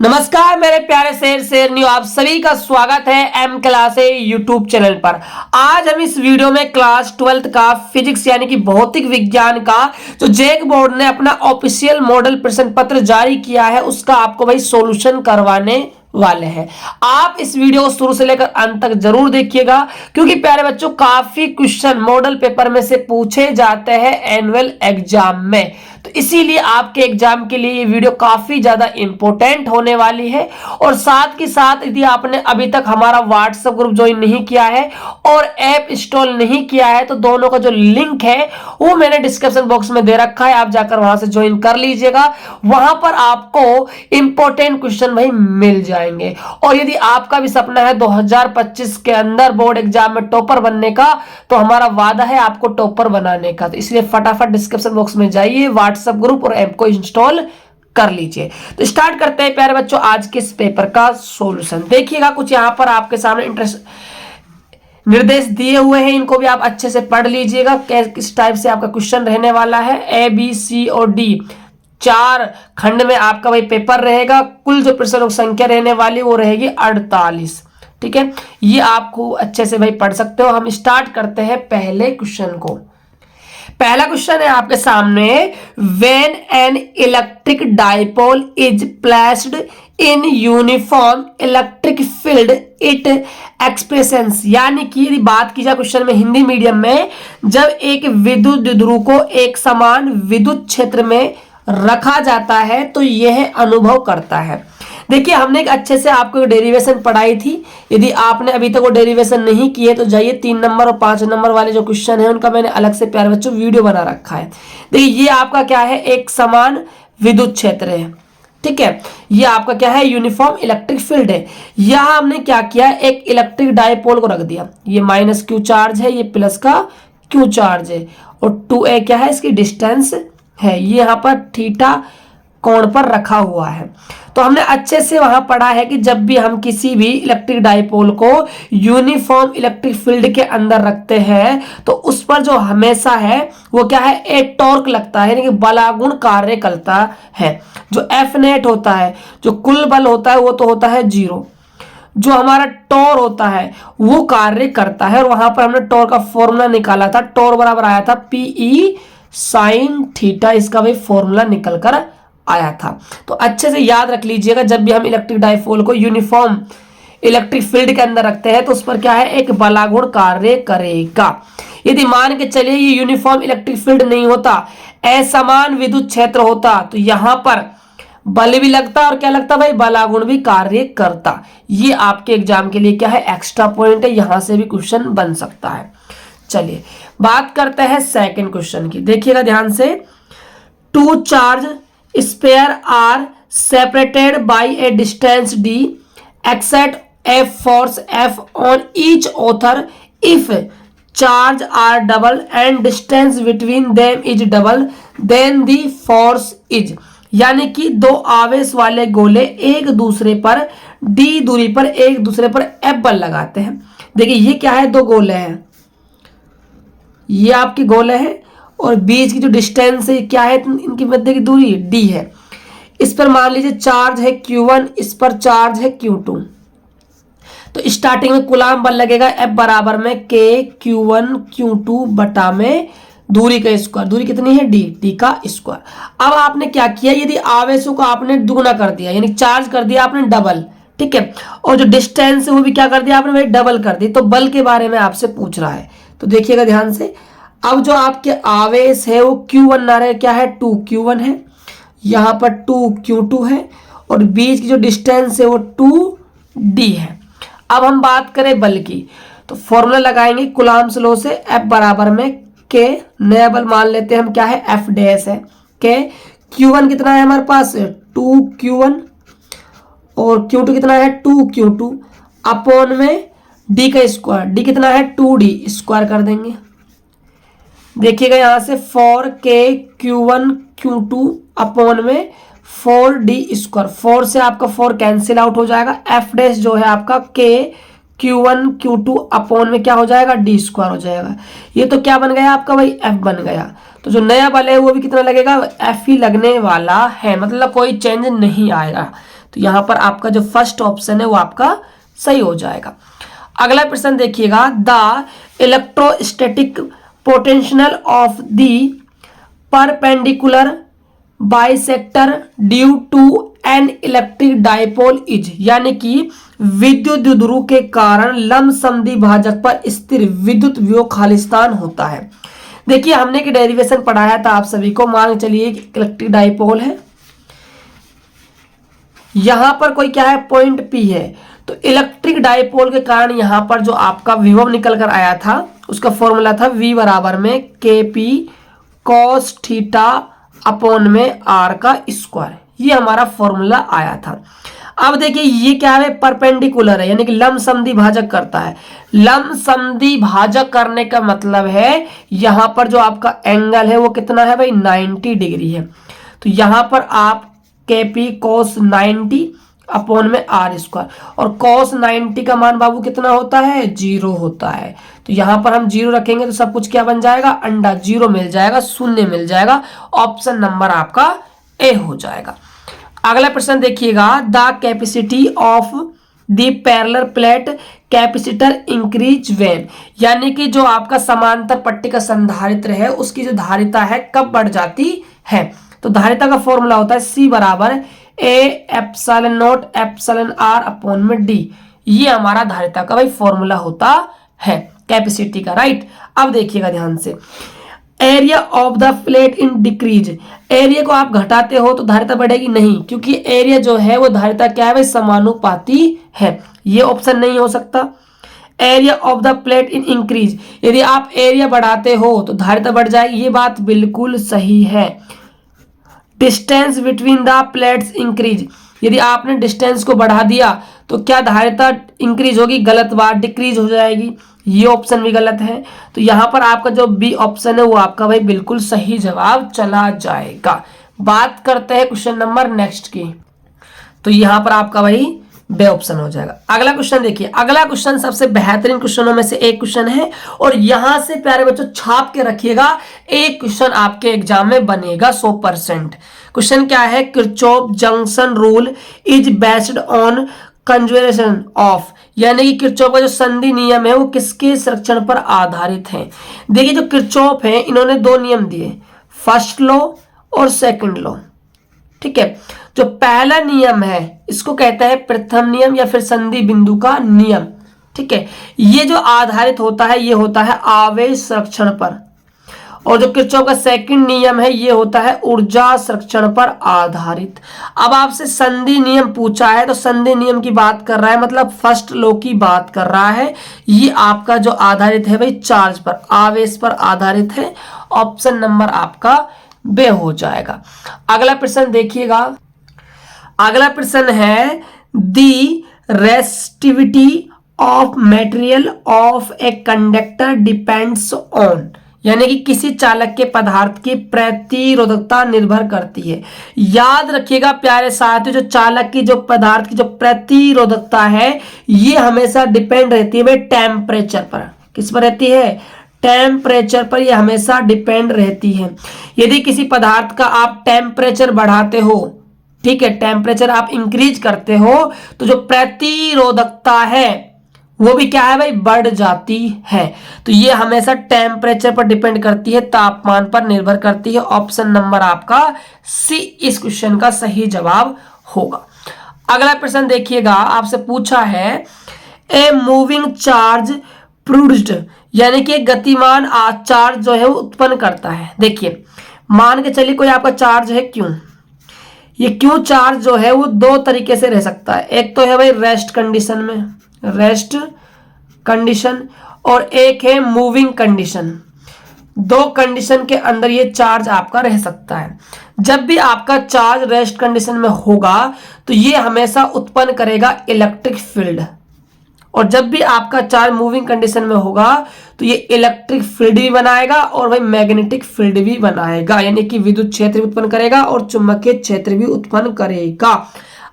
नमस्कार मेरे प्यारे शेरनियो, आप सभी का स्वागत है एम क्लास यूट्यूब चैनल पर। आज हम इस वीडियो में क्लास 12th का फिजिक्स यानी कि भौतिक विज्ञान का जो जैक बोर्ड ने अपना ऑफिशियल मॉडल प्रश्न पत्र जारी किया है उसका आपको भाई सॉल्यूशन करवाने वाले हैं। आप इस वीडियो को शुरू से लेकर अंत तक जरूर देखिएगा क्योंकि प्यारे बच्चों काफी क्वेश्चन मॉडल पेपर में से पूछे जाते हैं एनुअल एग्जाम में, तो इसीलिए आपके एग्जाम के लिए ये वीडियो काफी ज्यादा इंपॉर्टेंट होने वाली है। और साथ के साथ यदि आपने अभी तक हमारा व्हाट्सएप ग्रुप ज्वाइन नहीं किया है और ऐप इंस्टॉल नहीं किया है तो दोनों का जो लिंक है वो मैंने डिस्क्रिप्शन बॉक्स में दे रखा है, आप जाकर वहां से ज्वाइन कर लीजिएगा। वहां पर आपको इंपॉर्टेंट क्वेश्चन भाई मिल जाएंगे। और यदि आपका भी सपना है 2025 के अंदर बोर्ड एग्जाम में टॉपर बनने का, तो हमारा वादा है आपको टॉपर बनाने का। तो इसलिए फटाफट डिस्क्रिप्शन बॉक्स में जाइए, व्हाट्सएप ग्रुप और ऐप को इंस्टॉल कर लीजिए। तो स्टार्ट करते हैं प्यारे बच्चों आज के इस पेपर का सॉल्यूशन। देखिएगा कुछ यहां पर आपके सामने निर्देश दिए हुए हैं, इनको भी आप अच्छे से पढ़ लीजिएगा किस टाइप से आपका क्वेश्चन रहने वाला है। ए बी सी और डी 4 खंड में आपका भाई पेपर रहेगा। कुल जो प्रश्नों की संख्या रहने वाली वो रहेगी 48। ठीक है, ये आपको अच्छे से भाई पढ़ सकते हो। हम स्टार्ट करते हैं पहले क्वेश्चन को। पहला क्वेश्चन है आपके सामने, when an electric dipole is placed in uniform electric field it expressions, यानी कि यदि बात की जाए क्वेश्चन में हिंदी मीडियम में, जब एक विद्युत द्विध्रुव को एक समान विद्युत क्षेत्र में रखा जाता है तो यह अनुभव करता है। देखिए हमने एक अच्छे से आपको डेरिवेशन पढ़ाई थी, यदि आपने अभी तक वो डेरिवेशन नहीं की है तो जाइए 3 नंबर और 5 नंबर वाले जो क्वेश्चन है उनका मैंने अलग से प्यारे बच्चों वीडियो बना रखा है। देखिए ये आपका क्या है, एक समान विद्युत क्षेत्र है। ठीक है, ये आपका क्या है, यूनिफॉर्म इलेक्ट्रिक फील्ड है। यहां हमने क्या किया, एक इलेक्ट्रिक डाइपोल को रख दिया। ये माइनस क्यू चार्ज है, ये प्लस का क्यू चार्ज है और 2a क्या है, इसकी डिस्टेंस है। ये यहां पर थीटा कोण पर रखा हुआ है। तो हमने अच्छे से वहां पढ़ा है कि जब भी हम किसी भी इलेक्ट्रिक डाइपोल को यूनिफॉर्म इलेक्ट्रिक फील्ड के अंदर रखते हैं तो उस पर जो हमेशा है वो क्या है, एक टॉर्क लगता है, यानी कि बलागुण कार्य करता है। जो एफ नेट होता है, जो कुल बल होता है वो तो होता है 0, जो हमारा टॉर होता है वो कार्य करता है। और वहां पर हमने टॉर का फॉर्मूला निकाला था, टॉर बराबर आया था पीई साइन थीटा, इसका भी फॉर्मूला निकल कर आया था। तो अच्छे से याद रख लीजिएगा, जब भी हम इलेक्ट्रिक डाइपोल को यूनिफॉर्म इलेक्ट्रिक फील्ड के अंदर रखते हैं तो उस पर क्या है, एक बलागुण कार्य करेगा। यदि मान के चलिए ये यूनिफॉर्म इलेक्ट्रिक फील्ड नहीं होता, असमान विद्युत क्षेत्र होता, तो यहां पर बल भी लगता और क्या लगता भाई, बलागुण भी कार्य करता। ये आपके एग्जाम के लिए क्या है, एक्स्ट्रा पॉइंट है, यहां से भी क्वेश्चन बन सकता है। चलिए बात करते हैं सेकंड क्वेश्चन की। देखिएगा ध्यान से, 2 charge spare are separated by a distance d, exert a force F on each author if charge are double and distance between them is double then the force is, यानी कि 2 आवेश वाले गोले एक दूसरे पर d दूरी पर एक दूसरे पर F बल लगाते हैं। देखिए ये क्या है, 2 गोले हैं, ये आपके गोले हैं और बीच की जो डिस्टेंस है क्या है, इनकी मध्य की दूरी d है। इस पर मान लीजिए चार्ज है Q1, इस पर चार्ज है Q2। तो स्टार्टिंग में कूलाम बल लगेगा F बराबर में K Q1 Q2 बटा में दूरी का स्क्वायर, दूरी कितनी है d का स्क्वायर। अब आपने क्या किया, यदि आवेशों को आपने दुगुना कर दिया, यानी चार्ज कर दिया आपने डबल, ठीक है, और जो डिस्टेंस है वो भी क्या कर दिया आपने भाई, डबल कर दी। तो बल के बारे में आपसे पूछ रहा है, तो देखिएगा ध्यान से। अब जो आपके आवेश है वो Q1 ना रहे, क्या है 2Q1 है, यहाँ पर 2Q2 है और बीच की जो डिस्टेंस है वो 2d है। अब हम बात करें बल की, तो फॉर्मूला लगाएंगे कुलाम्स लॉ से, F बराबर में K, नया बल मान लेते हैं हम, क्या है F डैश है K। Q1 कितना है हमारे पास 2Q1 और Q2 कितना है 2Q2 अपॉन में d का स्क्वायर, d कितना है 2d, स्क्वायर कर देंगे। देखिएगा यहां से 4K Q1 Q2 अपॉन में 4d स्क्वायर, 4 से आपका 4 कैंसिल आउट हो जाएगा। F डैश जो है आपका K Q1 Q2 अपॉन में क्या हो जाएगा, d स्क्वायर हो जाएगा। ये तो क्या बन गया आपका भाई, F बन गया। तो जो नया बल है वो भी कितना लगेगा, F ही लगने वाला है, मतलब कोई चेंज नहीं आएगा। तो यहाँ पर आपका जो फर्स्ट ऑप्शन है वो आपका सही हो जाएगा। अगला प्रश्न देखिएगा, the electrostatic potential of the perpendicular bisector due to an electric dipole is, यानी कि विद्युत द्विध्रुव के कारण लंबसमद्वि भाजक पर स्थिर विद्युत विभव खालिस्तान होता है। देखिए हमने कि डेरिवेशन पढ़ाया था आप सभी को। मान चलिए इलेक्ट्रिक डाइपोल है, यहां पर कोई क्या है, पॉइंट पी है, तो इलेक्ट्रिक डाइपोल के कारण यहां पर जो आपका विभव निकल कर आया था उसका फॉर्मूला था V बराबर में के पी कॉस थीटा अपॉन में आर का स्क्वायर, ये हमारा फॉर्मूला आया था। अब देखिए ये क्या है, परपेंडिकुलर है, यानी कि लंबसमद्वि भाजक करता है। लंबसमद्वि भाजक करने का मतलब है यहां पर जो आपका एंगल है वो कितना है भाई, 90 डिग्री है। तो यहां पर आप के पी कॉस 90 अपॉन में आर स्क्वायर, और कॉस 90 का मान बाबू कितना होता है, 0 होता है। तो यहां पर हम 0 रखेंगे तो सब कुछ क्या बन जाएगा, अंडा, 0 मिल जाएगा, शून्य मिल जाएगा। ऑप्शन नंबर आपका ए हो जाएगा। अगला प्रश्न देखिएगा, the capacity of the parallel plate capacitor increase when, यानी कि जो आपका समांतर पट्टी का संधारित्र है उसकी जो धारिता है कब बढ़ जाती है। तो धारिता का फॉर्मूला होता है सी बराबर A epsilon naught epsilon R upon में डी, ये हमारा धारिता का भाई फॉर्मूला होता है कैपेसिटी का, राइट। अब देखिएगा ध्यान से, area of the plate in decrease, area को आप घटाते हो तो धारिता बढ़ेगी नहीं, क्योंकि एरिया जो है वो धारिता क्या है भाई, समानुपाती है, ये ऑप्शन नहीं हो सकता। Area of the plate in increase, यदि आप एरिया बढ़ाते हो तो धारिता बढ़ जाएगी, ये बात बिल्कुल सही है। Distance between the plates increase, यदि आपने डिस्टेंस को बढ़ा दिया तो क्या धारिता इंक्रीज होगी, गलत बात, डिक्रीज हो जाएगी, ये ऑप्शन भी गलत है। तो यहां पर आपका जो बी ऑप्शन है वो आपका भाई बिल्कुल सही जवाब चला जाएगा। बात करते हैं क्वेश्चन नंबर नेक्स्ट की, तो यहां पर आपका भाई बे ऑप्शन हो जाएगा। अगला क्वेश्चन देखिए, अगला क्वेश्चन सबसे बेहतरीन क्वेश्चनों में से एक क्वेश्चन है, और यहां से प्यारे बच्चों छाप के रखिएगा, एक क्वेश्चन आपके एग्जाम में बनेगा 100%। क्वेश्चन क्या है, Kirchhoff junction rule is based on conservation of, यानी कि किरचॉफ का जो संधि नियम है वो किसके संरक्षण पर आधारित है। देखिए जो किरचॉफ है इन्होंने दो नियम दिए, फर्स्ट लॉ और सेकंड लॉ, ठीक है। जो पहला नियम है इसको कहता है प्रथम नियम या फिर संधि बिंदु का नियम, ठीक है। ये जो आधारित होता है ये होता है आवेश संरक्षण पर, और जो किरचॉफ का सेकंड नियम है ये होता है ऊर्जा संरक्षण पर आधारित। अब आपसे संधि नियम पूछा है तो संधि नियम की बात कर रहा है, मतलब फर्स्ट लॉ की बात कर रहा है। ये आपका जो आधारित है भाई चार्ज पर, आवेश पर आधारित है। ऑप्शन नंबर आपका बे हो जाएगा। अगला प्रश्न देखिएगा, अगला प्रश्न है the resistivity of material of a conductor depends on, यानी कि किसी चालक के पदार्थ की प्रतिरोधकता निर्भर करती है। याद रखिएगा प्यारे साथियों, जो चालक की जो पदार्थ की जो प्रतिरोधकता है ये हमेशा डिपेंड रहती है भाई टेम्परेचर पर। किस पर रहती है, टेम्परेचर पर ये हमेशा डिपेंड रहती है। यदि किसी पदार्थ का आप टेम्परेचर बढ़ाते हो, ठीक है, टेम्परेचर आप इंक्रीज करते हो, तो जो प्रतिरोधकता है वो भी क्या है भाई, बढ़ जाती है। तो ये हमेशा टेम्परेचर पर डिपेंड करती है, तापमान पर निर्भर करती है। ऑप्शन नंबर आपका सी इस क्वेश्चन का सही जवाब होगा। अगला प्रश्न देखिएगा, आपसे पूछा है ए मूविंग चार्ज प्रोड्यूस्ड, यानी कि गतिमान चार्ज जो है वो उत्पन्न करता है। देखिए मान के चलिए कोई आपका चार्ज है क्यों, ये क्यों चार्ज जो है वो दो तरीके से रह सकता है। एक तो है भाई रेस्ट कंडीशन में, रेस्ट कंडीशन, और एक है मूविंग कंडीशन। दो कंडीशन के अंदर ये चार्ज आपका रह सकता है। जब भी आपका चार्ज रेस्ट कंडीशन में होगा तो ये हमेशा उत्पन्न करेगा इलेक्ट्रिक फील्ड, और जब भी आपका चार्ज मूविंग कंडीशन में होगा तो ये इलेक्ट्रिक फील्ड भी बनाएगा और भाई मैग्नेटिक फील्ड भी बनाएगा, यानी कि विद्युत क्षेत्र भी उत्पन्न करेगा और चुंबकीय क्षेत्र भी उत्पन्न करेगा।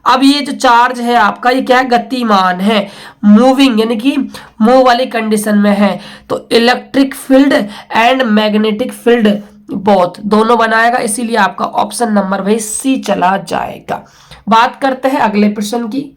अब ये जो चार्ज है आपका ये क्या है, गतिमान है, मूविंग यानी कि मूव वाली कंडीशन में है, तो electric field and magnetic field both दोनों बनाएगा, इसीलिए आपका ऑप्शन नंबर भाई सी चला जाएगा। बात करते हैं अगले प्रश्न की।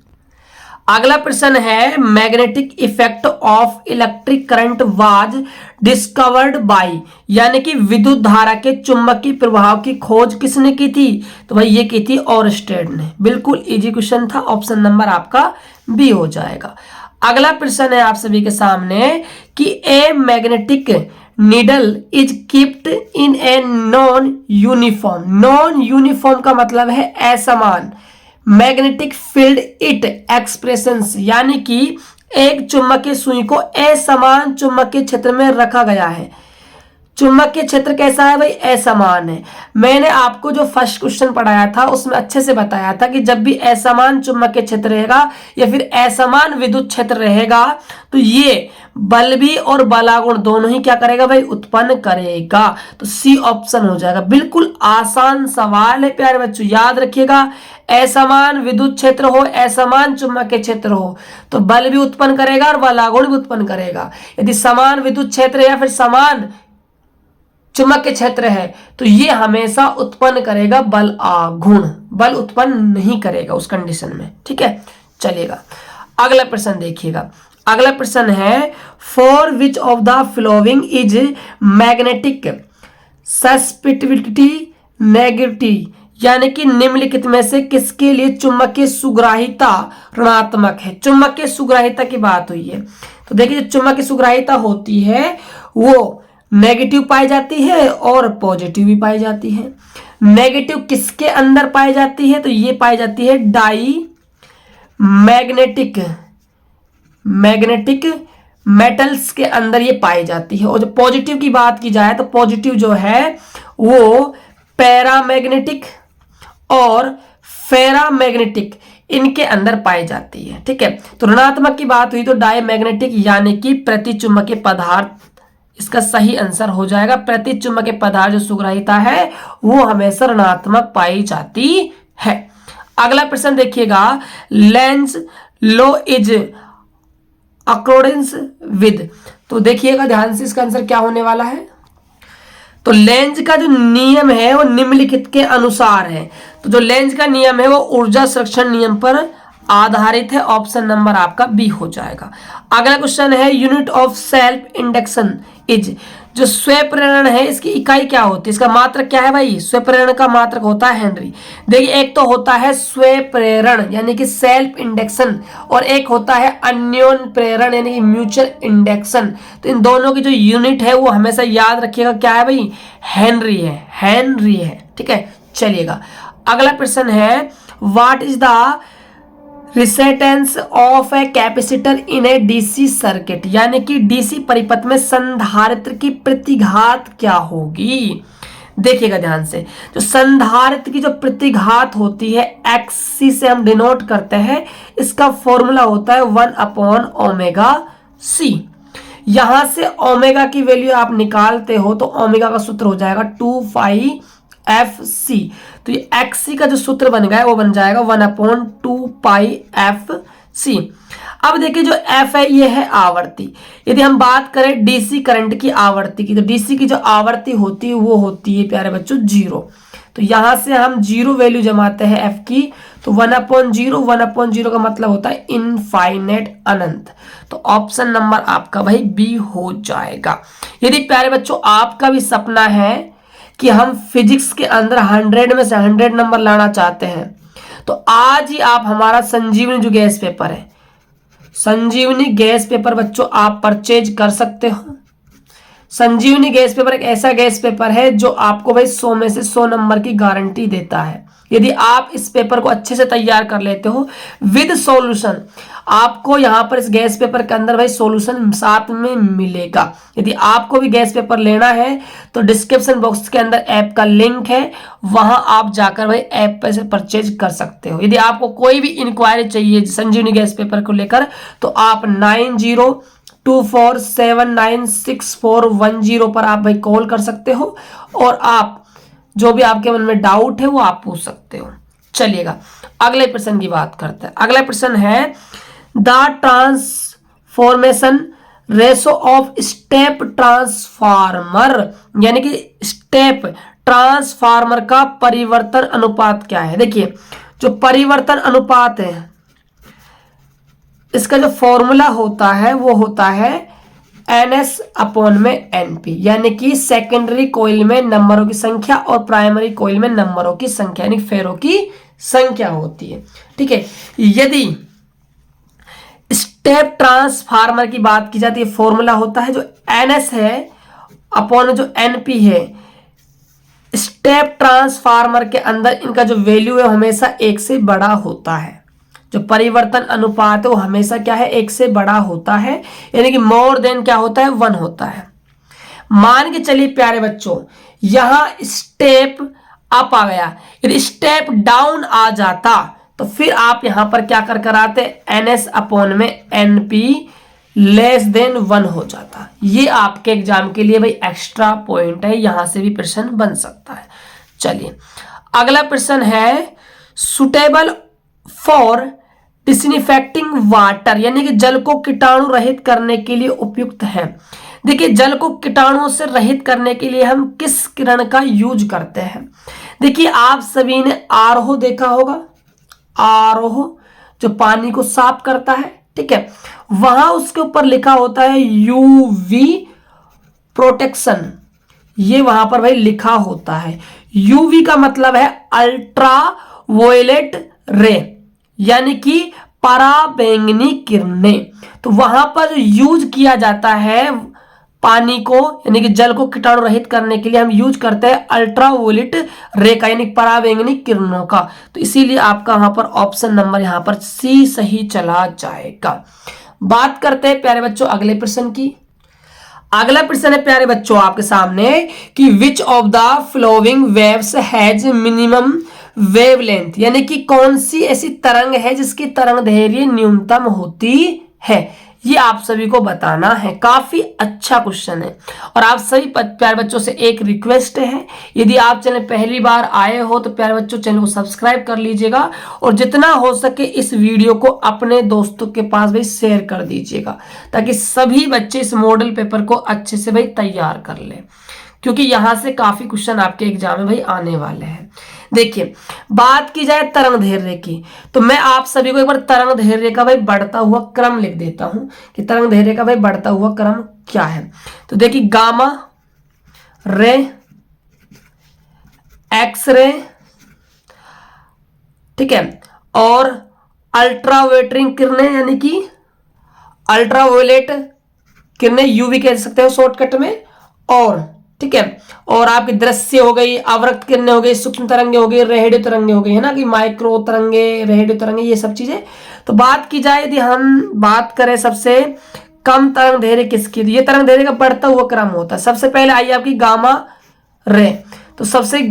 अगला प्रश्न है magnetic effect of electric current was discovered by, यानी कि विद्युत धारा के चुंबकीय प्रभाव की खोज किसने की थी? तो भाई ये की थी ओरस्टेड ने। बिल्कुल इजी क्वेश्चन था, ऑप्शन नंबर आपका बी हो जाएगा। अगला प्रश्न है आप सभी के सामने कि a magnetic needle is keeped in a non uniform. Non uniform का मतलब है असमान। मैग्नेटिक फील्ड इट एक्सप्रेशंस, यानी कि एक चुंबकीय सुई को असमान चुंबकीय क्षेत्र में रखा गया है। चुंबकीय क्षेत्र कैसा है भाई? असमान है। मैंने आपको जो फर्स्ट क्वेश्चन पढ़ाया था उसमें अच्छे से बताया था कि जब भी असमान चुंबकीय क्षेत्र रहेगा या फिर असमान विद्युत क्षेत्र रहेगा तो ये बल भी और बलागुण दोनों ही क्या करेगा भाई? उत्पन्न करेगा। तो सी ऑप्शन हो जाएगा। बिल्कुल आसान सवाल है प्यारे बच्चों, याद रखिएगा। असमान विद्युत क्षेत्र हो, असमान चुंबकीय क्षेत्र हो तो बल भी उत्पन्न करेगा और बलागुण भी उत्पन्न करेगा। यदि समान विद्युत क्षेत्र या फिर समान चुंबकीय क्षेत्र है तो ये हमेशा उत्पन्न करेगा बल आघूर्ण, बल उत्पन्न नहीं करेगा उस कंडीशन में। ठीक है, चलेगा। अगला प्रश्न देखिएगा। अगला प्रश्न है for which of the following is magnetic susceptibility negative, यानी कि निम्नलिखित में से किसके लिए चुंबकीय सुग्राहिता ऋणात्मक है? चुंबकीय सुग्राहिता की बात हुई है तो देखिए जो चुंबकीय सुग्राहिता होती है वो नेगेटिव पाई जाती है और पॉजिटिव भी पाई जाती है। नेगेटिव किसके अंदर पाई जाती है? तो ये पाई जाती है डाई मैग्नेटिक मेटल्स के अंदर ये पाई जाती है। और जो पॉजिटिव की बात की जाए तो पॉजिटिव जो है वो पैरामैग्नेटिक और फेरामैग्नेटिक इनके अंदर पाई जाती है। ठीक है, तो ऋणात्मक की बात हुई तो डायमैग्नेटिक यानी कि प्रतिचुंबकीय पदार्थ इसका सही आंसर हो जाएगा। प्रतिचुंबकीय पदार्थ जो सुग्राहिता है वो हमेशा ऋणात्मक पाई जाती है। अगला प्रश्न देखिएगा Lenz law is according with, तो देखिएगा ध्यान से इसका आंसर क्या होने वाला है। तो लेंज का जो नियम है वो निम्नलिखित के अनुसार है। तो जो लेंज का नियम है वो ऊर्जा संरक्षण नियम पर आधारित है। ऑप्शन नंबर आपका बी हो जाएगा। अगला क्वेश्चन है unit of self induction is, जो स्वयं प्रेरण है इसकी इकाई क्या होती है? इसका मात्रक क्या है भाई? स्वयं प्रेरण का मात्रक होता है हेनरी। देखिए एक तो होता है स्वयं प्रेरण यानी कि सेल्फ इंडक्शन और एक होता है अन्योन प्रेरण यानी कि म्यूचुअल इंडक्शन। तो इन दोनों की जो यूनिट है वो हमेशा याद रखिएगा क्या है भाई? हेनरी है, हेनरी है। ठीक है, चलिएगा। अगला प्रश्न है what is the resistance of a capacitor in A DC circuit, यानी कि डीसी परिपथ में संधारित्र की प्रतिघात क्या होगी? देखिएगा ध्यान से, जो संधारित्र की जो प्रतिघात होती है एक्सी से हम डिनोट करते हैं, इसका फॉर्मूला होता है 1/ओमेगा c। यहां से ओमेगा की वैल्यू आप निकालते हो तो ओमेगा का सूत्र हो जाएगा 2πfc। तो ये एक्सी का जो सूत्र बन गया वो बन जाएगा 1/2πfc। अब देखिए जो एफ है ये है आवर्ती। यदि हम बात करें डीसी करंट की आवर्ती की तो डीसी की जो आवर्ती होती है वो होती है प्यारे बच्चों 0। तो यहां से हम 0 वैल्यू जमाते हैं एफ की तो 1/0 का मतलब होता है इनफाइनेट अनंत। तो ऑप्शन नंबर आपका भाई बी हो जाएगा। यदि प्यारे बच्चों आपका भी सपना है कि हम फिजिक्स के अंदर 100 में से 100 नंबर लाना चाहते हैं तो आज ही आप हमारा संजीवनी जो गैस पेपर है, संजीवनी गैस पेपर बच्चों आप परचेज कर सकते हो। संजीवनी गैस पेपर एक ऐसा गैस पेपर है जो आपको भाई 100 में से 100 नंबर की गारंटी देता है। यदि आप इस पेपर को अच्छे से तैयार कर लेते हो विद सॉल्यूशन, आपको यहाँ पर इस गैस पेपर के अंदर भाई सॉल्यूशन साथ में मिलेगा। यदि आपको भी गैस पेपर लेना है तो डिस्क्रिप्शन बॉक्स के अंदर ऐप का लिंक है, वहां आप जाकर भाई ऐप पे से परचेज कर सकते हो। यदि आपको कोई भी इंक्वायरी चाहिए संजीवनी गैस पेपर को लेकर तो आप 9024796410 पर आप भाई कॉल कर सकते हो और आप जो भी आपके मन में डाउट है वो आप पूछ सकते हो। चलिएगा अगले प्रश्न की बात करते हैं। अगला प्रश्न है the transformation ratio of step transformer, यानी कि स्टेप ट्रांसफार्मर का परिवर्तन अनुपात क्या है? देखिए जो परिवर्तन अनुपात है, इसका जो फॉर्मूला होता है वो होता है NS/NP, यानी कि सेकेंडरी कोइल में नंबरों की संख्या और प्राइमरी कोइल में नंबरों की संख्या यानी फेरों की संख्या होती है। ठीक है, यदि स्टेप ट्रांसफार्मर की बात की जाती है, फॉर्मूला होता है जो NS है अपॉन जो NP है। स्टेप ट्रांसफार्मर के अंदर इनका जो वैल्यू है हमेशा 1 से बड़ा होता है। जो परिवर्तन अनुपात है वो हमेशा क्या है, 1 से बड़ा होता है, यानी कि मोर देन क्या होता है, 1 होता है। मान के चलिए प्यारे बच्चों, यहां स्टेप अप आ गया, यदि स्टेप डाउन आ जाता तो फिर आप यहां पर क्या कर आते, NS/ में NP लेस देन 1 हो जाता। ये आपके एग्जाम के लिए भाई एक्स्ट्रा पॉइंट है, यहां से भी प्रश्न बन सकता है। चलिए अगला प्रश्न है, सुटेबल फॉर डिसइंफेक्टिंग वाटर, यानी कि जल को कीटाणु रहित करने के लिए उपयुक्त है। देखिए जल को कीटाणुओं से रहित करने के लिए हम किस किरण का यूज करते हैं। देखिए आप सभी ने आरओ देखा होगा, आरओ जो पानी को साफ करता है, ठीक है, वहां उसके ऊपर लिखा होता है यूवी प्रोटेक्शन, ये वहां पर भाई लिखा होता है। यूवी का मतलब है अल्ट्रा वायलेट रे, यानी कि पराबैंगनी किरणें। तो वहां पर यूज किया जाता है पानी को, यानी कि जल को कीटाणु रहित करने के लिए हम यूज करते हैं अल्ट्रावायलेट रे का, यानी पराबैंगनी किरणों का। तो इसीलिए आपका यहां पर ऑप्शन नंबर यहां पर सी सही चला जाएगा। बात करते हैं प्यारे बच्चों अगले प्रश्न की। अगला प्रश्न है प्यारे बच्चों आपके सामने कि विच of the flowing waves has minimum wavelength, यानी कि कौन सी ऐसी तरंग है जिसकी तरंग दैर्घ्य न्यूनतम होती है, ये आप सभी को बताना है। काफी अच्छा क्वेश्चन है। और आप सभी प्यारे बच्चों से एक रिक्वेस्ट है, यदि आप चैनल पहली बार आए हो तो प्यारे बच्चों चैनल को सब्सक्राइब कर लीजिएगा और जितना हो सके इस वीडियो को अपने दोस्तों के पास भाई शेयर कर दीजिएगा, ताकि सभी बच्चे इस मॉडल पेपर को अच्छे से भाई तैयार कर ले, क्योंकि यहां से काफी क्वेश्चन आपके एग्जाम में भाई आने वाले हैं। देखिए बात की जाए तरंग दैर्घ्य की, तो मैं आप सभी को एक बार तरंग दैर्घ्य का भाई बढ़ता हुआ क्रम लिख देता हूं कि तरंग दैर्घ्य का भाई बढ़ता हुआ क्रम क्या है। तो देखिए गामा रे, एक्स रे, ठीक है, और अल्ट्रावायलेट किरणें, यानी कि अल्ट्रावायलेट किरणें यूवी कह सकते हो शॉर्टकट में, और ठीक है, और आपकी दृश्य हो गई, अवरक्त किरणें हो गई, सूक्ष्म तरंगे हो गई, रेडियो तरंगे हो गई, है ना, कि माइक्रो तरंगे, रेडियो तरंगे, ये सब चीजें। तो बात की जाए यदि हम बात करें सबसे कम तरंग दैर्घ्य किसकी, ये तरंग दैर्घ्य का बढ़ता हुआ क्रम होता है। सबसे पहले आई आपकी गामा रे, तो सबसे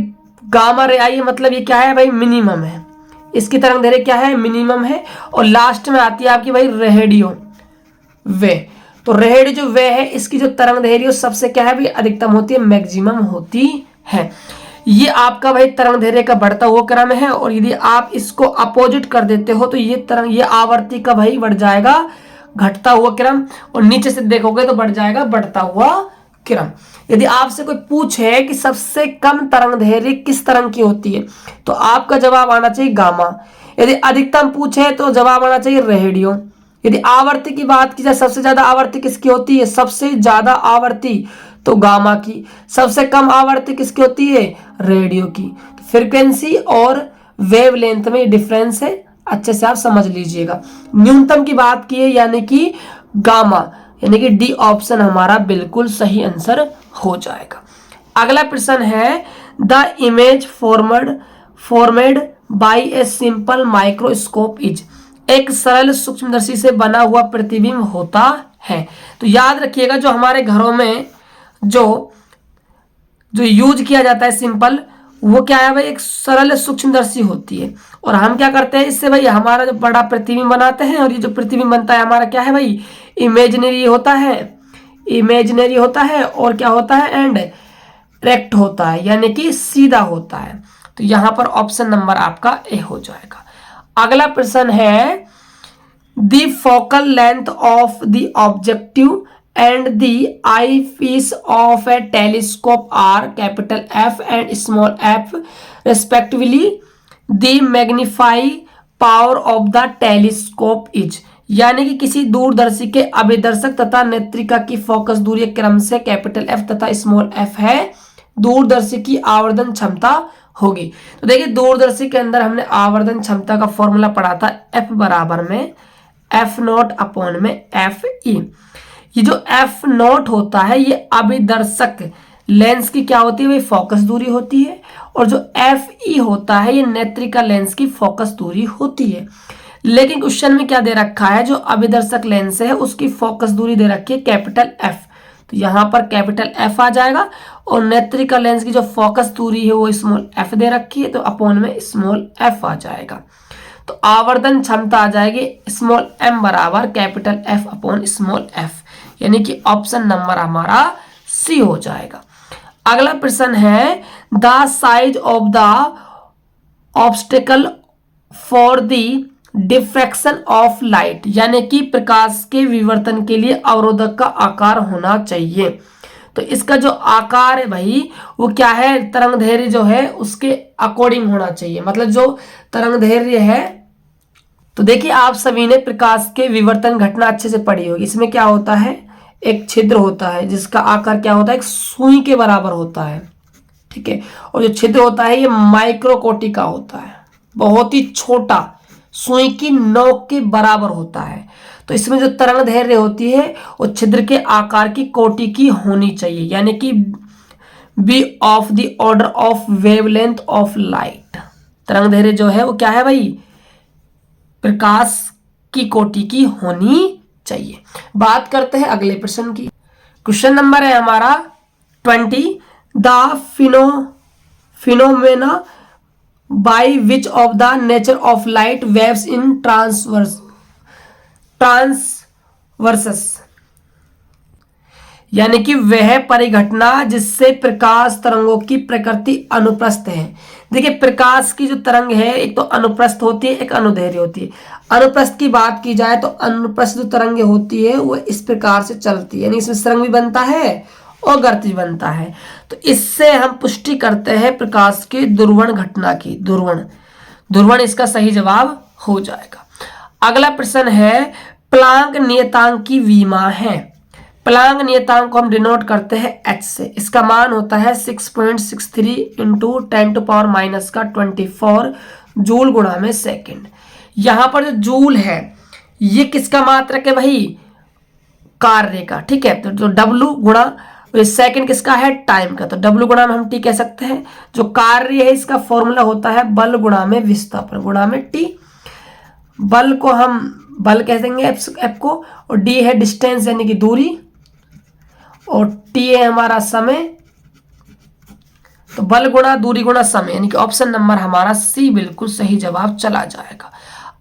गामा रे आई, मतलब ये क्या है भाई, मिनिमम है, इसकी तरंग दैर्घ्य क्या है, मिनिमम है। और लास्ट में आती है आपकी भाई रेडियो वे, तो रेडियो जो वे है इसकी जो तरंग दैर्घ्य सबसे क्या है भाई, अधिकतम होती है, मैक्सिमम होती है। ये आपका भाई तरंग दैर्घ्य का बढ़ता हुआ क्रम है। और यदि आप इसको अपोजिट कर देते हो तो ये तरंग, ये आवर्ती का भाई बढ़ जाएगा घटता हुआ क्रम, और नीचे से देखोगे तो बढ़ जाएगा बढ़ता हुआ क्रम। यदि आपसे कोई पूछे कि सबसे कम तरंग दैर्घ्य किस तरंग की होती है, तो आपका जवाब आना चाहिए गामा। यदि अधिकतम पूछे तो जवाब आना चाहिए रेडियो। यदि आवर्ती की बात की जाए, सबसे ज्यादा आवर्ती किसकी होती है, सबसे ज्यादा आवर्ती तो गामा की, सबसे कम आवर्ती किसकी होती है, रेडियो की। तो फ्रीक्वेंसी और वेवलेंथ में डिफरेंस है, अच्छे से आप समझ लीजिएगा। न्यूनतम की बात की है यानी कि गामा, यानी कि डी ऑप्शन हमारा बिल्कुल सही आंसर हो जाएगा। अगला प्रश्न है, the image formed by a simple microscope is, एक सरल सूक्ष्मदर्शी से बना हुआ प्रतिबिंब होता है। तो याद रखिएगा जो हमारे घरों में जो यूज किया जाता है सिंपल, वो क्या है भाई, एक सरल सूक्ष्मदर्शी होती है। और हम क्या करते हैं इससे भाई, हमारा जो बड़ा प्रतिबिंब बनाते हैं, और ये जो प्रतिबिंब बनता है हमारा क्या है भाई, इमेजिनरी होता है, इमेजिनरी होता है, और क्या होता है, एंड रेक्ट होता है, यानी कि सीधा होता है। तो यहां पर ऑप्शन नंबर आपका ए हो जाएगा। अगला प्रश्न है, the focal length of the objective and the eyepiece of a telescope are capital F and small F respectively, the magnify power of the telescope is, यानी कि किसी दूरदर्शी के अभिदर्शक तथा नेत्रिका की फोकस दूरी क्रम से कैपिटल एफ तथा स्मॉल एफ है, दूरदर्शी की आवर्धन क्षमता होगी। तो देखिए दूरदर्शी के अंदर हमने आवर्धन क्षमता का फॉर्मूला पढ़ा था, एफ बराबर में एफ नॉट अपॉन में एफ ई। ये जो एफ नॉट होता है ये अभिदर्शक लेंस की क्या होती है, वही फोकस दूरी होती है, और जो एफ ई होता है ये नेत्रिका लेंस की फोकस दूरी होती है। लेकिन क्वेश्चन में क्या दे रखा है, जो अभिदर्शक लेंस है उसकी फोकस दूरी दे रखी है कैपिटल एफ, तो यहां पर कैपिटल एफ आ जाएगा, और नेत्रिका लेंस की जो फोकस दूरी है वो स्मॉल एफ दे रखी है, तो अपॉन में स्मॉल एफ आ जाएगा। तो आवर्धन क्षमता आ जाएगी स्मॉल एम बराबर capital F upon small F, यानी कि ऑप्शन नंबर हमारा सी हो जाएगा। अगला प्रश्न है the size of the obstacle for the diffraction of light, यानी कि प्रकाश के विवर्तन के लिए अवरोधक का आकार होना चाहिए। तो इसका जो आकार है भाई वो क्या है, तरंग दैर्घ्य जो है उसके अकॉर्डिंग होना चाहिए, मतलब जो तरंग दैर्घ्य है। तो देखिए आप सभी ने प्रकाश के विवर्तन घटना अच्छे से पढ़ी होगी। इसमें क्या होता है, एक छिद्र होता है जिसका आकार क्या होता है, एक सुई के बराबर होता है, ठीक है। और जो छिद्र होता है ये माइक्रोकोटि का होता है, बहुत ही छोटा, सुई की नोक के बराबर होता है। तो इसमें जो तरंग दैर्घ्य होती है वो छिद्र के आकार की कोटि की होनी चाहिए, यानी कि B of the order of wavelength of light. तरंग दैर्घ्य जो है वो क्या है भाई, प्रकाश की कोटि की होनी चाहिए। बात करते हैं अगले प्रश्न की। क्वेश्चन नंबर है हमारा 20, the phenomena by which of the nature of light waves in transversus, यानी कि वह परिघटना जिससे प्रकाश तरंगों की प्रकृति अनुप्रस्थ है। देखिए प्रकाश की जो तरंग है एक तो अनुप्रस्थ होती है, एक अनुदैर्घ्य होती है। अनुप्रस्थ की बात की जाए तो अनुप्रस्थ जो तरंग होती है वो इस प्रकार से चलती है, यानी इसमें तरंग भी बनता है और गतिज बनता है। तो इससे हम पुष्टि करते हैं प्रकाश की ध्रुवण घटना की, ध्रुवण इसका सही जवाब हो जाएगा। अगला प्रश्न है प्लांक नियतांक की विमा है। प्लांक नियतांक को हम डिनोट करते हैं h से, इसका मान होता है 6.63 इंटू 10⁻⁻24 जूल गुणा में सेकेंड। यहां पर जो जूल है ये किसका मात्रक है भाई, कार्य का, ठीक है। तो W गुणा सेकंड किसका है, टाइम का, तो W गुणा में हम T कह सकते हैं। जो कार्य है इसका फॉर्मूला होता है बल गुणा में विस्थापन गुणा में T। बल को हम बल कह देंगे F को, और D है डिस्टेंस यानी कि दूरी, और T है हमारा समय। तो बल गुणा दूरी गुणा समय, यानी कि ऑप्शन नंबर हमारा सी बिल्कुल सही जवाब चला जाएगा।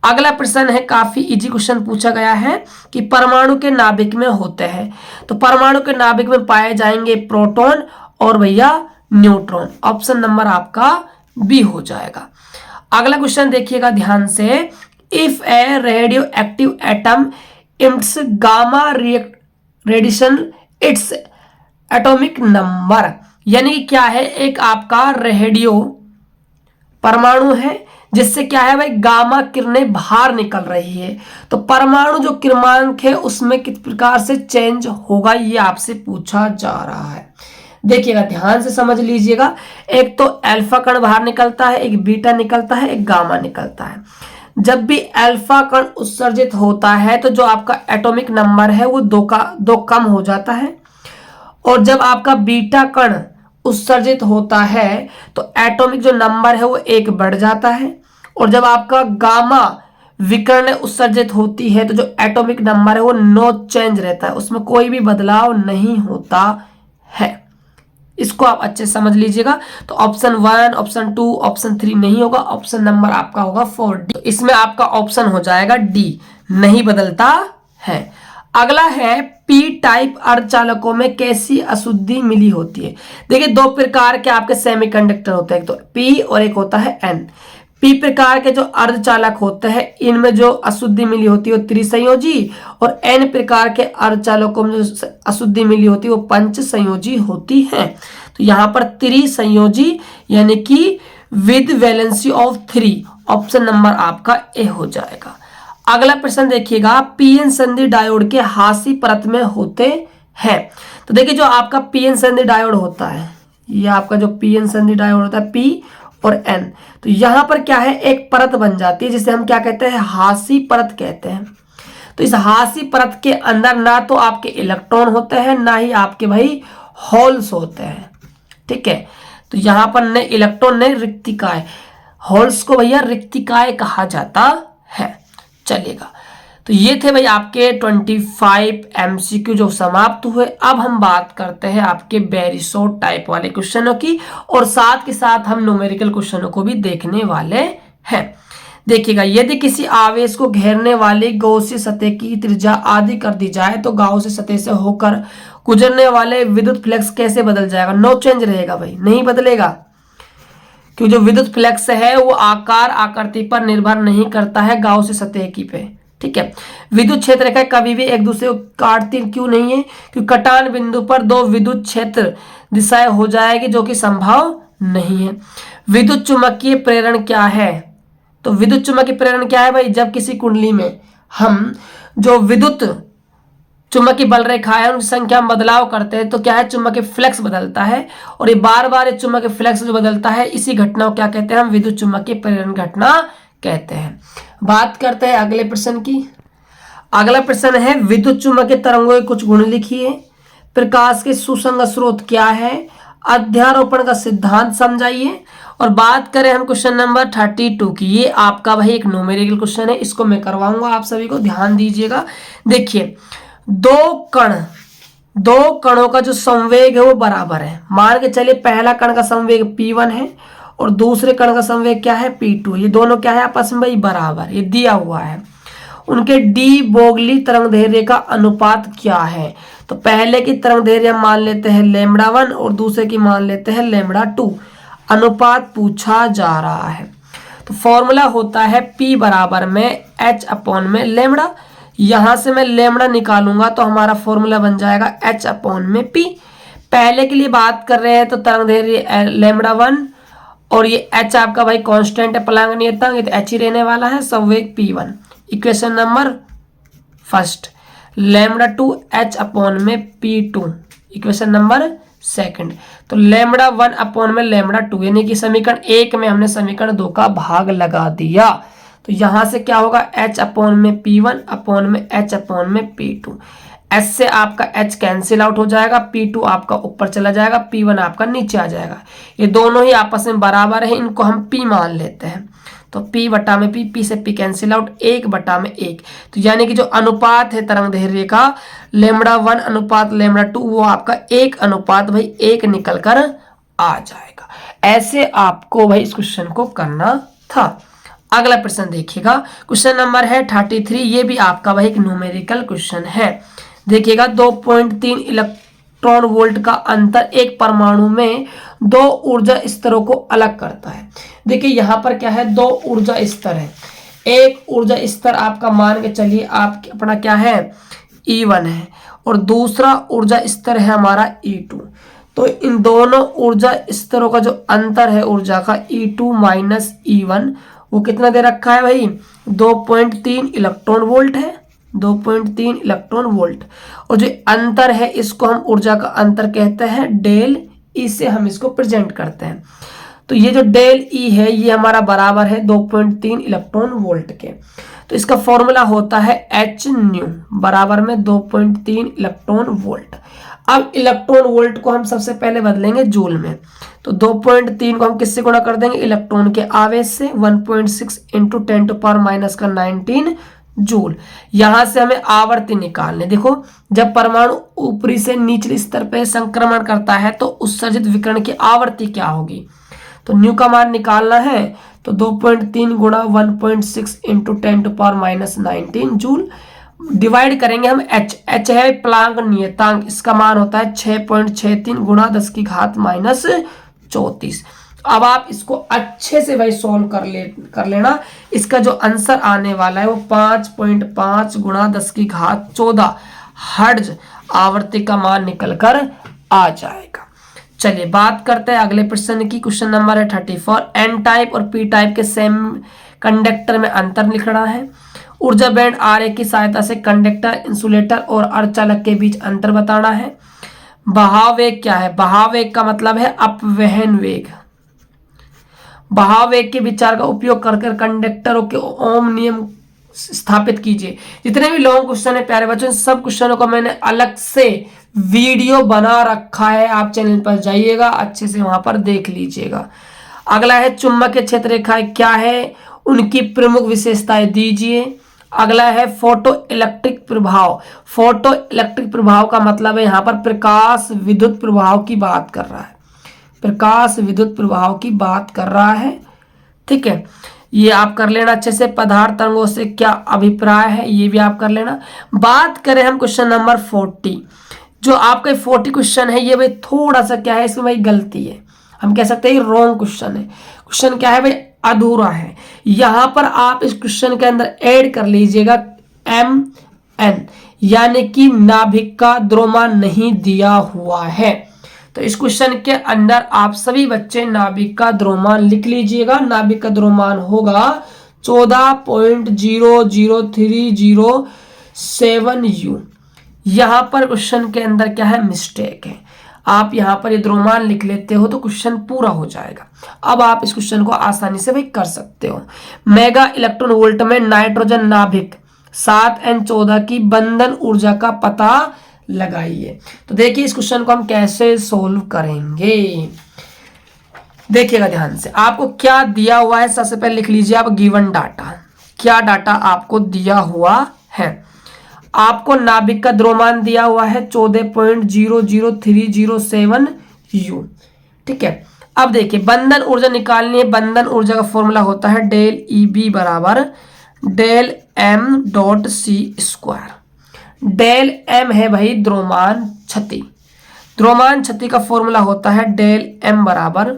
अगला प्रश्न है काफी इजी क्वेश्चन पूछा गया है कि परमाणु के नाभिक में होते हैं। तो परमाणु के नाभिक में पाए जाएंगे प्रोटॉन और भैया न्यूट्रॉन, ऑप्शन नंबर आपका बी हो जाएगा। अगला क्वेश्चन देखिएगा ध्यान से, if a radioactive atom emits gamma radiation its atomic number, यानी कि क्या है, एक आपका रेडियो परमाणु है जिससे क्या है भाई गामा किरणें बाहर निकल रही है। तो परमाणु जो क्रमांक है उसमें किस प्रकार से चेंज होगा ये आपसे पूछा जा रहा है। देखिएगा ध्यान से समझ लीजिएगा, एक तो अल्फा कण बाहर निकलता है, एक बीटा निकलता है, एक गामा निकलता है। जब भी अल्फा कण उत्सर्जित होता है तो जो आपका एटॉमिक नंबर है वो दो कम हो जाता है, और जब आपका बीटा कण उत्सर्जित होता है तो एटॉमिक जो नंबर है वो 1 बढ़ जाता है, और जब आपका गामा विकिरण उत्सर्जित होती है तो जो एटॉमिक नंबर है वो नो चेंज रहता है, उसमें कोई भी बदलाव नहीं होता है। इसको आप अच्छे से समझ लीजिएगा। तो ऑप्शन 1, ऑप्शन 2, ऑप्शन 3 नहीं होगा, ऑप्शन नंबर आपका होगा 4D। तो इसमें आपका ऑप्शन हो जाएगा डी, नहीं बदलता है। अगला है पी टाइप अर्धचालकों में कैसी अशुद्धि मिली होती है। देखिए 2 प्रकार के आपके सेमीकंडक्टर होते हैं, एक तो पी और एक होता है एन। पी प्रकार के जो अर्धचालक होते हैं इनमें जो अशुद्धि मिली होती है वो त्रिसंयोजी, और एन प्रकार के अर्धचालकों में जो अशुद्धि मिली होती है वो पंच संयोजी होती है। तो यहाँ पर त्रिसंयोजी यानी कि with valency of 3। Option number आपका ए हो जाएगा। अगला प्रश्न देखिएगा, पीएन संधि डायोड के हासी परत में होते हैं। तो देखिए जो आपका पीएन संधि डायोड होता है, ये आपका जो पीएन संधि डायोड होता है पी और एन, तो यहां पर क्या है, एक परत बन जाती है जिसे हम क्या कहते हैं, हासी परत कहते हैं। तो इस हासी परत के अंदर ना तो आपके इलेक्ट्रॉन होते हैं, ना ही आपके भाई होल्स होते हैं। ठीक है, तो यहां पर न इलेक्ट्रॉन न रिक्तिकाएं, होल्स को भैया रिक्तिकाएं कहा जाता है। चलिएगा, तो ये थे भाई आपके 25 एमसीक्यू जो समाप्त हुए। अब हम बात करते हैं आपके वेरी शॉर्ट टाइप वाले क्वेश्चनों की, और साथ के साथ हम न्यूमेरिकल क्वेश्चनों को भी देखने वाले हैं। देखिएगा, यदि किसी आवेश को घेरने वाली गॉसीय सतह की त्रिज्या आदि कर दी जाए तो गॉसीय सतह से होकर गुजरने वाले विद्युत फ्लक्स कैसे बदल जाएगा। नो चेंज रहेगा भाई, नहीं बदलेगा, क्योंकि जो विद्युत फ्लक्स है वो आकार आकृति पर निर्भर नहीं करता है गॉसीय सतह की पे। ठीक है, विद्युत क्षेत्र रेखा कभी भी एक दूसरे को काटती क्यों नहीं है, क्योंकि कटान बिंदु पर दो विद्युत क्षेत्र दिशाएं हो जाएगी जो कि संभव नहीं है। विद्युत चुंबकीय प्रेरण क्या है, तो विद्युत चुंबकीय प्रेरण क्या है भाई, जब किसी कुंडली में हम जो विद्युत चुंबकीय बल रेखा है उनकी संख्या में बदलाव करते हैं तो क्या है, चुंबकीय फ्लक्स बदलता है, और ये बार बार ये चुंबकीय फ्लक्स जो बदलता है इसी घटना को क्या कहते हैं, हम विद्युत चुंबकीय प्रेरण घटना कहते हैं। बात करते हैं अगले प्रश्न की। अगला प्रश्न है, विद्युत चुंबकीय तरंगों के कुछ गुण लिखिए, प्रकाश के सुसंगत स्रोत क्या है, अध्यारोपण का सिद्धांत समझाइए। और बात करें हम क्वेश्चन नंबर 32 की, ये आपका भाई एक न्यूमेरिकल क्वेश्चन है, इसको मैं करवाऊंगा आप सभी को, ध्यान दीजिएगा। देखिए, दो कणों का जो संवेग है वो बराबर है। मान के चलिए पहला कण का संवेग p1 है और दूसरे कण का संवेग क्या है, p2। ये दोनों क्या है आपस में भाई बराबर, ये दिया हुआ है। उनके डी बोगली तरंगदैर्घ्य का अनुपात क्या है, तो पहले की तरंगदैर्घ्य हम मान लेते हैं λ1 और दूसरे की मान लेते हैं λ2। अनुपात पूछा जा रहा है, तो फॉर्मूला होता है p बराबर में h अपॉन में लैम्बडा। यहां से मैं लैम्बडा निकालूंगा तो हमारा फॉर्मूला बन जाएगा h अपॉन में p। पहले के लिए बात कर रहे हैं तो तरंगदैर्घ्य λ1 और ये h आपका भाई कांस्टेंट है, प्लांक नियतांक, ये तो h ही रहने वाला है, संवेग p1। Equation number first, λ2 h upon में p2। इक्वेशन नंबर सेकंड, तो λ1 अपॉन में λ2, यानी कि समीकरण 1 में हमने समीकरण 2 का भाग लगा दिया। तो यहां से क्या होगा, h अपॉन में p1 अपॉन में h अपॉन में p2। h से आपका h कैंसिल आउट हो जाएगा, p2 आपका ऊपर चला जाएगा, p1 आपका नीचे आ जाएगा। ये दोनों ही आपस में बराबर है, इनको हम p मान लेते हैं। तो p बटा में p से p कैंसिल आउट, 1 बटा में 1। तो यानी कि जो अनुपात है तरंगदैर्घ्य का λ1 अनुपात λ2, वो आपका 1 अनुपात भाई 1 निकल कर आ जाएगा। ऐसे आपको भाई इस क्वेश्चन को करना था। अगला प्रश्न देखिएगा, क्वेश्चन नंबर है 33। ये भी आपका भाई एक न्यूमेरिकल क्वेश्चन है। देखिएगा, 2.3 इलेक्ट्रॉन वोल्ट का अंतर एक परमाणु में दो ऊर्जा स्तरों को अलग करता है। देखिए यहां पर क्या है, दो ऊर्जा स्तर है। एक ऊर्जा स्तर आपका मान के चलिए आप अपना क्या है, E1 है, और दूसरा ऊर्जा स्तर है हमारा E2। तो इन दोनों ऊर्जा स्तरों का जो अंतर है ऊर्जा का, E2 माइनस E1, वो कितना दे रखा है भाई, 2.3 इलेक्ट्रॉन वोल्ट है, 2.3 इलेक्ट्रॉन वोल्ट। और जो अंतर है इसको हम ऊर्जा का अंतर कहते हैं, डेल ई से हम इसको प्रेजेंट करते हैं। तो ये जो डेल ई है ये हमारा बराबर है 2.3 इलेक्ट्रॉन वोल्ट के। तो इसका फॉर्मूला होता है एच न्यू बराबर में 2.3 इलेक्ट्रॉन वोल्ट। अब इलेक्ट्रॉन वोल्ट को हम सबसे पहले बदलेंगे जूल में। तो 2.3 को हम किससे गुणा कर देंगे, इलेक्ट्रॉन के आवेश से, 1.6 इंटू 10⁻⁻19 जूल। यहां से हमें आवर्ती निकालने। देखो जब परमाणु ऊपरी से निचले स्तर पर संक्रमण करता है तो उत्सर्जित विकिरण की आवर्ती क्या होगी, तो न्यू का मान निकालना है। तो 2.3 गुणा 1.6 इंटू 10⁻⁻19 जूल, डिवाइड करेंगे हम एच है प्लांक नियतांक, इसका मान होता है 6.63 गुणा 10⁻⁻34। अब आप इसको अच्छे से भाई सोल्व कर लेना। इसका जो आंसर आने वाला है वो 5.5 गुणा 10⁻14 हर्ट्ज आवर्ती का मान निकल कर आ जाएगा। चलिए बात करते हैं अगले प्रश्न की। क्वेश्चन नंबर है 34। एन टाइप और पी टाइप के सेम कंडक्टर में अंतर लिखना है। ऊर्जा बैंड आरेख की सहायता से कंडक्टर, इंसुलेटर और अर्धचालक के बीच अंतर बताना है। बहाव वेग क्या है? बहाव वेग का मतलब है अपवहन वेग। बहाव वेग के विचार का उपयोग कर कंडक्टरों के ओम नियम स्थापित कीजिए। जितने भी लॉन्ग क्वेश्चन है प्यारे बच्चों, सब क्वेश्चनों को मैंने अलग से वीडियो बना रखा है, आप चैनल पर जाइएगा, अच्छे से वहां पर देख लीजिएगा। अगला है चुंबकीय क्षेत्र रेखाएं क्या है, उनकी प्रमुख विशेषताएं दीजिए। अगला है फोटो इलेक्ट्रिक प्रभाव। फोटो इलेक्ट्रिक प्रभाव का मतलब है यहाँ पर प्रकाश विद्युत प्रभाव की बात कर रहा है। प्रकाश विद्युत प्रभाव की बात कर रहा है, ठीक है। ये आप कर लेना अच्छे से। पदार्थ तरंगों से क्या अभिप्राय है, ये भी आप कर लेना। बात करें हम क्वेश्चन नंबर 40, जो आपका 40 क्वेश्चन है, ये भाई थोड़ा सा क्या है, इसमें भाई गलती है, हम कह सकते हैं रॉन्ग क्वेश्चन है। क्वेश्चन क्या है भाई, अधूरा है। यहां पर आप इस क्वेश्चन के अंदर ऐड कर लीजिएगा MN, यानी कि नाभिक का द्रव्यमान नहीं दिया हुआ है। तो इस क्वेश्चन के अंदर आप सभी बच्चे नाभिक का द्रव्यमान लिख लीजिएगा। नाभिक का द्रव्यमान होगा 14.00307 U। यहां पर क्वेश्चन के अंदर क्या है, मिस्टेक है। आप यहां पर ये द्रव्यमान लिख लेते हो तो क्वेश्चन पूरा हो जाएगा। अब आप इस क्वेश्चन को आसानी से भी कर सकते हो। मेगा इलेक्ट्रॉन वोल्ट में नाइट्रोजन नाभिक 7N14 की बंधन ऊर्जा का पता लगाइए। तो देखिए इस क्वेश्चन को हम कैसे सोल्व करेंगे, देखिएगा ध्यान से। आपको क्या दिया हुआ है, सबसे पहले लिख लीजिए आप गिवन डाटा। क्या डाटा आपको दिया हुआ है? आपको नाभिक का द्रव्यमान दिया हुआ है 14.00307 U, ठीक है। अब देखिए बंधन ऊर्जा निकालनी है। बंधन ऊर्जा का फॉर्मूला होता है डेल EB बराबर डेल M.C²। डेल M है भाई द्रव्यमान क्षति। द्रव्यमान क्षति का फॉर्मूला होता है डेल M बराबर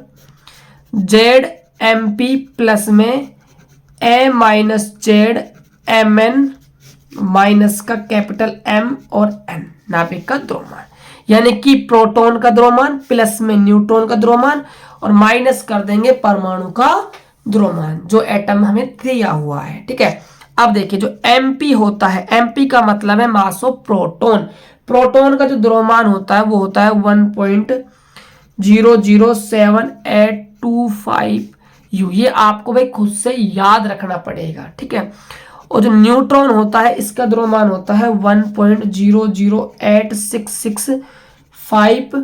ZMP प्लस में A माइनस ZMN माइनस का कैपिटल M और N, नाभिक का द्रव्यमान, यानी कि प्रोटॉन का द्रव्यमान प्लस में न्यूट्रॉन का द्रव्यमान और माइनस कर देंगे परमाणु का द्रव्यमान, जो एटम हमें दिया हुआ है, ठीक है। अब देखिए जो MP होता है, MP का मतलब है मास ऑफ प्रोटॉन। प्रोटॉन का जो द्रव्यमान होता है वो होता है 1.0072825 U। ये आपको भाई खुद से याद रखना पड़ेगा, ठीक है। और जो न्यूट्रॉन होता है इसका द्रव्यमान होता है 1.0086665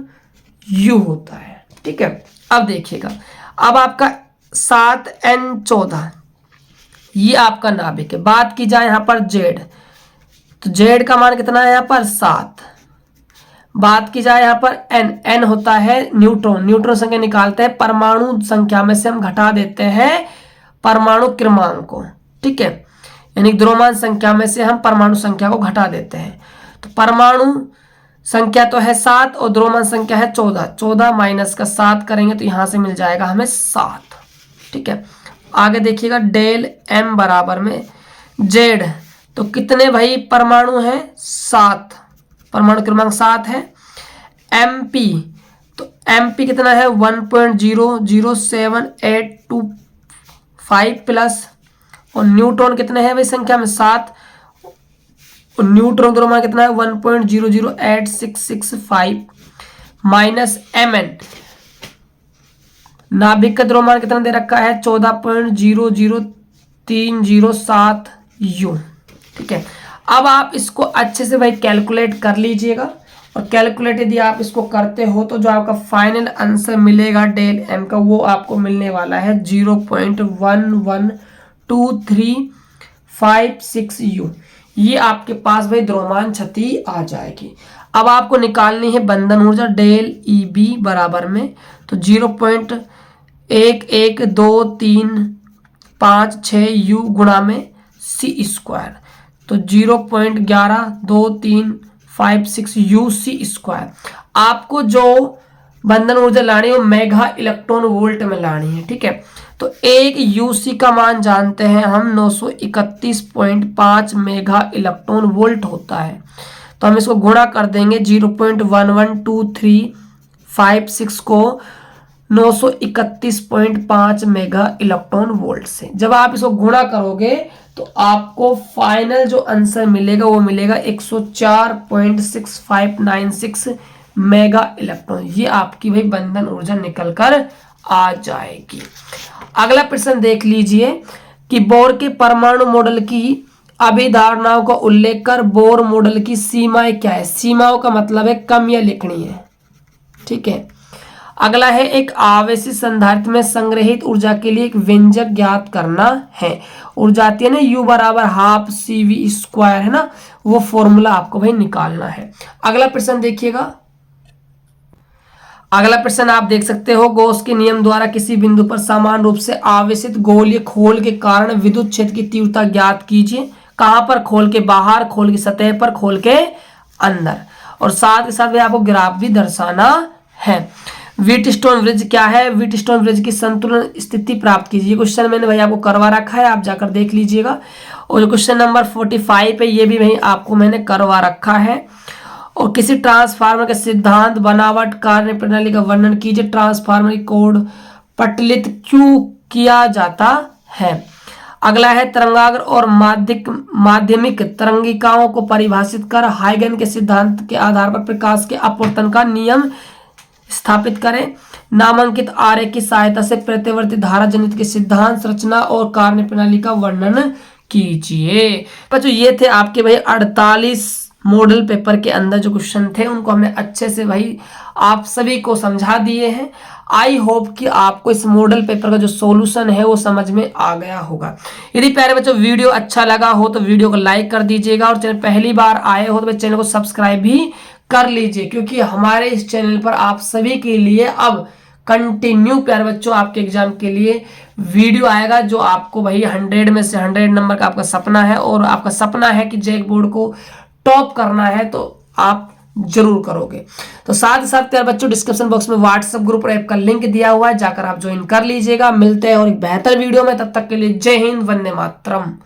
U होता है, ठीक है। अब देखिएगा, अब आपका 7N14 ये आपका नाभिक है। बात की जाए यहां पर Z, तो Z का मान कितना है यहां पर 7। बात की जाए यहां पर N होता है न्यूट्रॉन। न्यूट्रॉन संख्या निकालते हैं, परमाणु संख्या में से हम घटा देते हैं परमाणु क्रमांक को, ठीक है। यानी द्रव्यमान संख्या में से हम परमाणु संख्या को घटा देते हैं। तो परमाणु संख्या तो है 7 और द्रव्यमान संख्या है 14। 14 माइनस का 7 करेंगे तो यहां से मिल जाएगा हमें 7, ठीक है। आगे देखिएगा डेल M बराबर में Z, तो कितने भाई परमाणु हैं, 7, परमाणु क्रमांक 7 है। MP, तो MP कितना है 1.00782 प्लस, और न्यूट्रॉन कितने हैं भाई संख्या में 7, और न्यूट्रॉन द्रव्यमान कितना है 1.0086665 माइनस MN, नाभिक का द्रव्यमान कितना दे रखा है 14.00307 U, ठीक है। अब आप इसको अच्छे से भाई कैलकुलेट कर लीजिएगा, और कैलकुलेट यदि आप इसको करते हो तो जो आपका फाइनल आंसर मिलेगा डेल M का, वो आपको मिलने वाला है 0.112356 U। ये आपके पास भाई द्रव्यमान क्षति आ जाएगी। अब आपको निकालनी है बंधन ऊर्जा डेल EB बराबर में, तो 0.112356 U गुणा में C², तो 0.112356 UC²। आपको जो बंधन ऊर्जा लानी है वो मेगा इलेक्ट्रॉन वोल्ट में लानी है, ठीक है। तो एक UC का मान जानते हैं हम 931.5 मेगा इलेक्ट्रॉन वोल्ट होता है। तो हम इसको गुणा कर देंगे 56 को 931.5 मेगा इलेक्ट्रॉन वोल्ट से। जब आप इसको गुणा करोगे तो आपको फाइनल जो आंसर मिलेगा वो मिलेगा 104.6596 मेगा इलेक्ट्रॉन। ये आपकी भाई बंधन ऊर्जा निकल कर आ जाएगी। अगला प्रश्न देख लीजिए कि बोर के परमाणु मॉडल की अभिधारणाओं का उल्लेख कर बोर मॉडल की सीमाएं क्या है। सीमाओं का मतलब है कम या लिखनी है, ठीक है। अगला है एक आवेशित संधारित्र में संग्रहित ऊर्जा के लिए एक व्यंजक ज्ञात करना है। ऊर्जा आती है ना U बराबर हाफ CV स्क्वायर, है ना, वो फॉर्मूला आपको भाई निकालना है। अगला प्रश्न देखिएगा। अगला प्रश्न आप देख सकते हो, गॉस के नियम द्वारा किसी बिंदु पर समान रूप से आवेशित गोलीय खोल के कारण विद्युत क्षेत्र की तीव्रता ज्ञात कीजिए। कहां पर? खोल के बाहर, खोल की सतह पर, खोल के अंदर। और साथ ही साथ आपको ग्राफ भी दर्शाना है। व्हीटस्टोन ब्रिज क्या है? व्हीटस्टोन ब्रिज की संतुलन स्थिति प्राप्त कीजिए। क्वेश्चन मैंने भाई आपको करवा रखा है, आप जाकर देख लीजिएगा। और जो क्वेश्चन नंबर 45 है ये भी भाई आपको मैंने करवा रखा है। और किसी ट्रांसफार्मर के सिद्धांत बनावट कार्य प्रणाली का वर्णन कीजिए। ट्रांसफार्मर की कोड पटलित क्यों किया जाता है? अगला है तरंगाग्र और माध्यमिक तरंगिकाओं को परिभाषित कर हाइगन के सिद्धांत के आधार पर प्रकाश के अपवर्तन का नियम स्थापित करें। नामांकित आरेख की सहायता से प्रत्यावर्ती धारा जनित के सिद्धांत, संरचना और कार्य प्रणाली का वर्णन कीजिए। बच्चों ये थे आपके भाई 48 मॉडल पेपर के अंदर जो क्वेश्चन थे, उनको हमने अच्छे से भाई आप सभी को समझा दिए हैं। आई होप कि आपको इस मॉडल पेपर का जो सॉल्यूशन है वो समझ में आ गया होगा। यदि प्यारे बच्चों वीडियो अच्छा लगा हो तो वीडियो को लाइक कर दीजिएगा, और चैनल पहली बार आए हो तो चैनल को सब्सक्राइब भी कर लीजिए, क्योंकि हमारे इस चैनल पर आप सभी के लिए अब कंटिन्यू प्यारे बच्चों आपके एग्जाम के लिए वीडियो आएगा, जो आपको भाई 100 में से 100 नंबर का आपका सपना है, और आपका सपना है कि जैक बोर्ड को टॉप करना है तो आप जरूर करोगे। तो साथ ही साथ प्यारे बच्चों डिस्क्रिप्शन बॉक्स में व्हाट्सएप ग्रुप और ऐप का लिंक दिया हुआ है, जाकर आप ज्वाइन कर लीजिएगा। मिलते हैं और एक बेहतर वीडियो में, तब तक के लिए जय हिंद, वंदे मातरम।